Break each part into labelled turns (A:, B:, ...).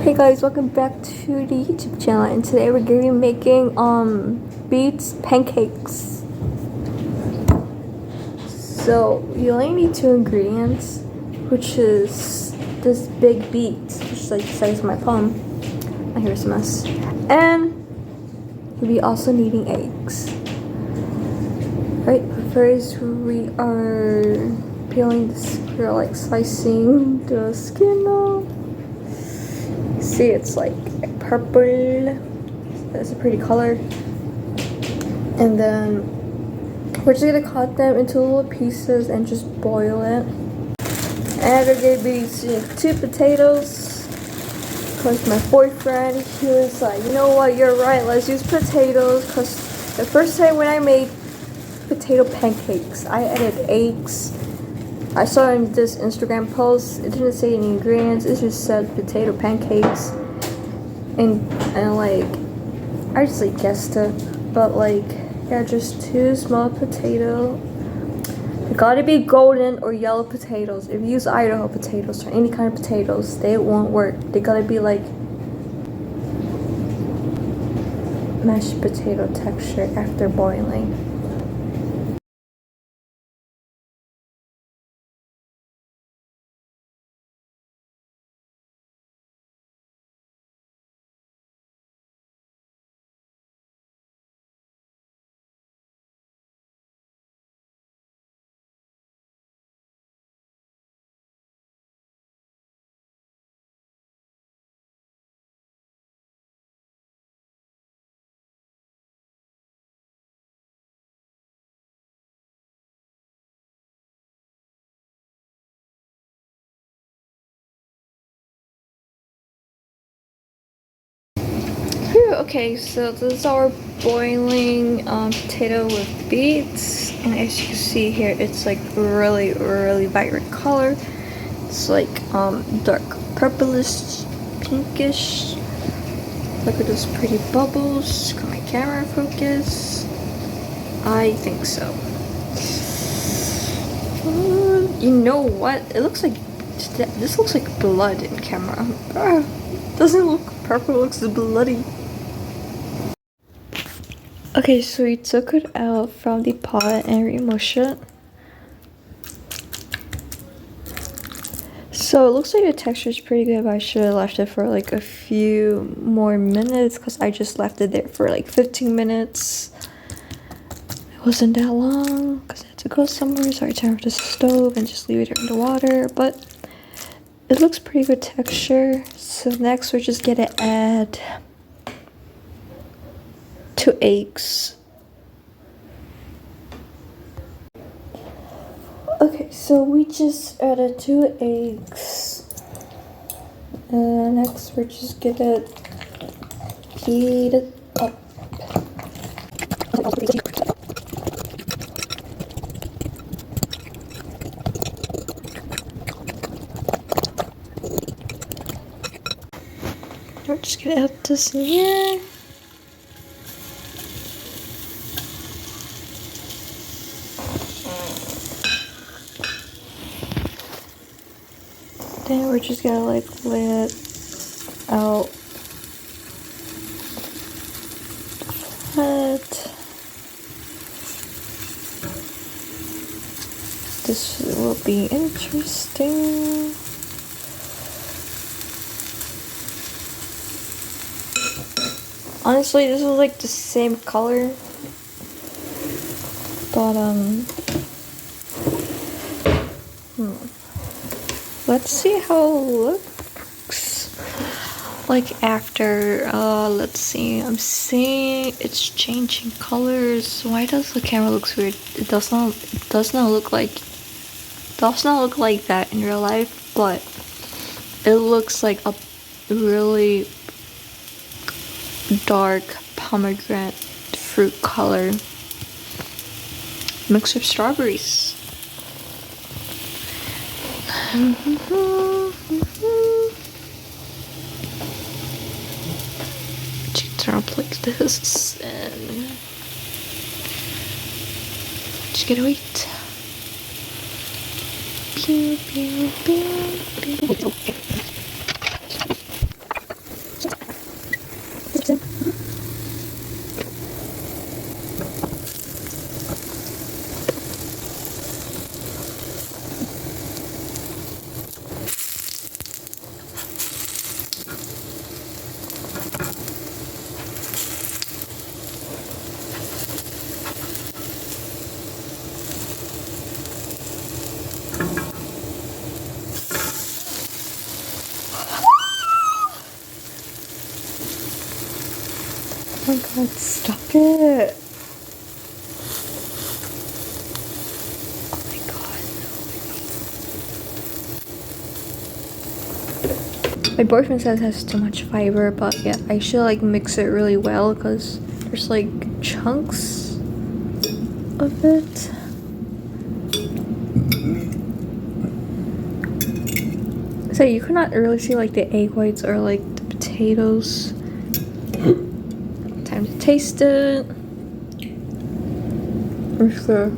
A: Hey guys, welcome back to the YouTube channel, and today we're going to be making Beets pancakes. So you only need 2 ingredients, which is this big beet, which is like the size of my palm. My hair's a mess. And you'll be also needing eggs. Right, but first we are peeling this, we're like slicing the skin off. See, it's like purple. That's a pretty color. And then we're just gonna cut them into little pieces and just boil it. And we're gonna be using 2 potatoes. Cause my boyfriend, he was like, you know what, you're right, let's use potatoes. Cause the first time when I made potato pancakes, I added eggs. I saw in this Instagram post, it didn't say any ingredients, it just said potato pancakes. And like, I just like guessed it. But like, yeah, just 2 small potato. They gotta be golden or yellow potatoes. If you use Idaho potatoes or any kind of potatoes, they won't work. They gotta be like mashed potato texture after boiling. Okay, so this is our boiling potato with beets, and as you can see here, it's like really vibrant color. It's like dark purplish, pinkish. Look at those pretty bubbles. Can my camera focus? I think so. You know what? It looks like this looks like blood in camera. Doesn't look purple, it looks bloody. Okay, so we took it out from the pot and remushed it. So it looks like the texture is pretty good, but I should have left it for like a few more minutes because I just left it there for like 15 minutes. It wasn't that long because I had to go somewhere, so I turned off the stove and just leave it in the water. But it looks pretty good texture. So next we're just gonna add 2 eggs. Okay, so we just added 2 eggs. And next we're just gonna heat it up. We're just gonna add this in here. Then we're just gonna like let out flat. This will be interesting. Honestly, this is like the same color, but let's see how it looks like after. Let's see. I'm seeing it's changing colors. Why does the camera looks weird? It does not look like that in real life, but it looks like a really dark pomegranate fruit color mixed with strawberries. Turn up like this and just gotta wait. Pew, pew, pew, pew. Oh my god, stop it. Oh my god. My boyfriend says it has too much fiber, but yeah, I should like mix it really well because there's like chunks of it. So you cannot really see like the egg whites or like the potatoes. Time to taste it. It's good.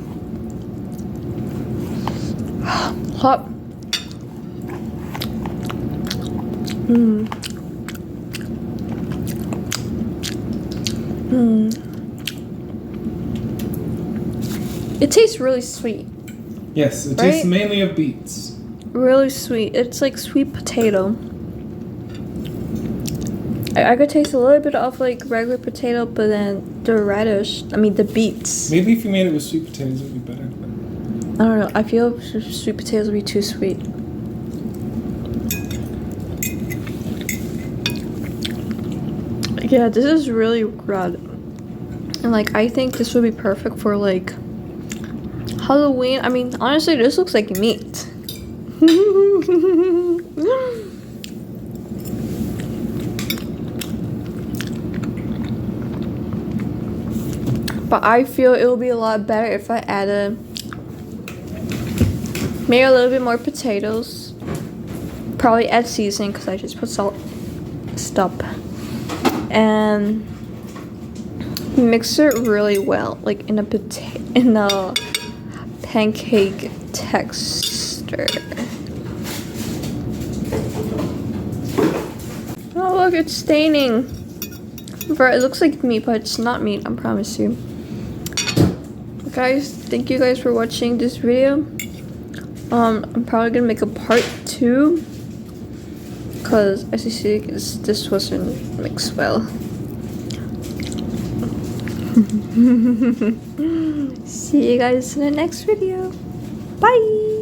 A: Hot. It tastes really sweet.
B: Yes, it tastes mainly of beets.
A: Really sweet. It's like sweet potato. I could taste a little bit of like regular potato, but then the beets.
B: Maybe if you made it with sweet potatoes, it would be better.
A: I don't know. I feel sweet potatoes would be too sweet. Yeah, this is really good. And like, I think this would be perfect for like Halloween. I mean, honestly, this looks like meat. But I feel it will be a lot better if I added maybe a little bit more potatoes. Probably add seasoning because I just put salt. Stop. And mix it really well, like in a pancake texture. Oh look, it's staining. Bro, it looks like meat, but it's not meat, I promise you. Guys, thank you guys for watching this video. I'm probably gonna make a part 2 because as you see, this wasn't mixed well. See you guys in the next video. Bye.